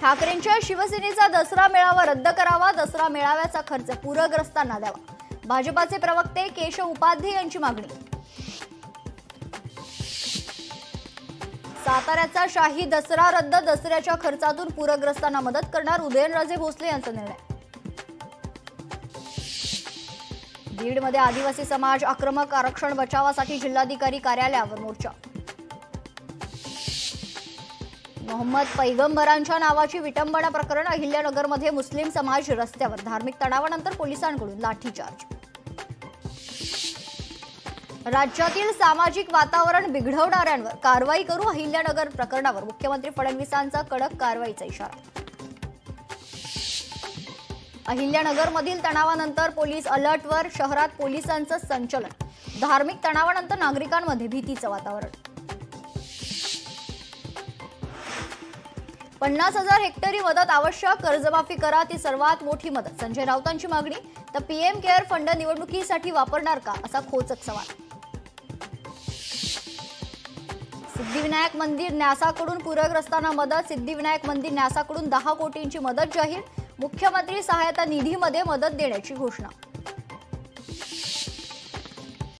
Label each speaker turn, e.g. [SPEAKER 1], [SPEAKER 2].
[SPEAKER 1] ठाकरेंच्या शिवसेनेचा दसरा मेळावा रद्द करावा, दसरा मेळाव्याचा खर्च पूरग्रस्तांना द्यावा, भाजपाचे प्रवक्ते केशव उपाध्ये यांची मागणी। साताऱ्याचा शाही दसरा रद्द, दसऱ्याच्या खर्चातून पूरग्रस्तांना मदत करणार उदयनराजे भोसले यांचा निर्णय। बीडमध्ये आदिवासी समाज आक्रमक, आरक्षण बचावासाठी जिल्हाधिकारी कार्यालयावर मोर्चा। मोहम्मद पैगंबरांच्या नावाची विटंबना प्रकरण, अहिल्यानगरमध्ये मुस्लिम समाज रस्त्यावर, धार्मिक तणावानंतर पोलिसांकडून लाठीचार्ज। राज्यातील सामाजिक वातावरण बिघडवणाऱ्यांवर कारवाई करू, अहिल्यानगर प्रकरणावर मुख्यमंत्री फडणवीसांचा कडक कारवाईचा इशारा। अहिल्यानगरमधील तणावानंतर पोलीस अलर्टवर, शहरात पोलिसांचं संचलन, धार्मिक तणावानंतर नागरिकांमध्ये भीतीचं वातावरण। 50,000 हेक्टरी मदत आवश्यक, कर्जमाफी करा ती सर्वात मोठी मदत, संजय राऊतांची मागणी। तर पीएम केअर फंड निवडणुकीसाठी वापरणार का, असा खोचक सवाल। सिद्धिविनायक मंदिर न्यासाकडून पूरग्रस्तांना मदत, सिद्धिविनायक मंदिर न्यासाकडून 10 कोटींची मदत जाहीर, मुख्यमंत्री सहायता निधीमध्ये मदत देण्याची घोषणा।